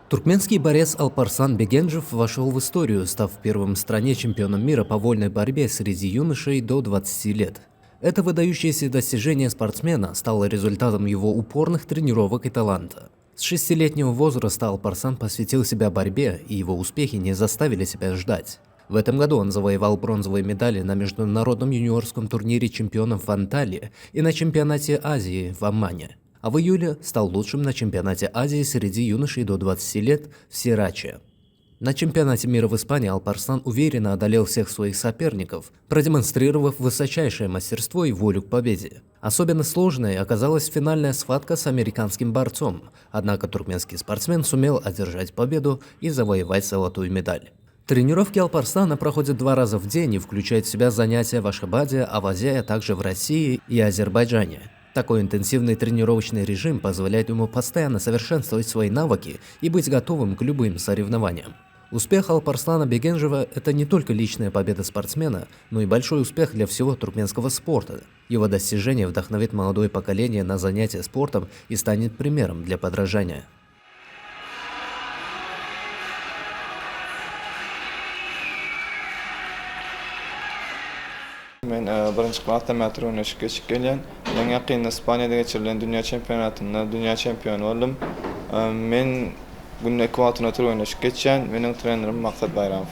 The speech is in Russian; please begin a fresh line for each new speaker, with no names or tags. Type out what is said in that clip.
Туркменский борец Алпарсан Бегенджев вошел в историю, став первым в стране чемпионом мира по вольной борьбе среди юношей до 20 лет. Это выдающееся достижение спортсмена стало результатом его упорных тренировок и таланта. С 6-летнего возраста Алпарсан посвятил себя борьбе, и его успехи не заставили себя ждать. В этом году он завоевал бронзовые медали на международном юниорском турнире чемпионов в Анталии и на чемпионате Азии в Оммане. А в июле стал лучшим на чемпионате Азии среди юношей до 20 лет в Сираче. На чемпионате мира в Испании Алпарсан уверенно одолел всех своих соперников, продемонстрировав высочайшее мастерство и волю к победе. Особенно сложной оказалась финальная схватка с американским борцом, однако туркменский спортсмен сумел одержать победу и завоевать золотую медаль. Тренировки Алпарсана проходят 2 раза в день и включают в себя занятия в Ашхабаде, Авазе, а также в России и Азербайджане. Такой интенсивный тренировочный режим позволяет ему постоянно совершенствовать свои навыки и быть готовым к любым соревнованиям. Успех Алпарсана Бегенджева – это не только личная победа спортсмена, но и большой успех для всего туркменского спорта. Его достижение вдохновит молодое поколение на занятия спортом и станет примером для подражания.
Men birinchi klassda metr o'ynashga kelgan. Men yaqin Ispaniyada geçirilen dünya çempionatında dünya çempionu oldum. Men bunun ekvatoruna tur o'ynashga ketgan. Mening trenerim Maqsad Bayramov.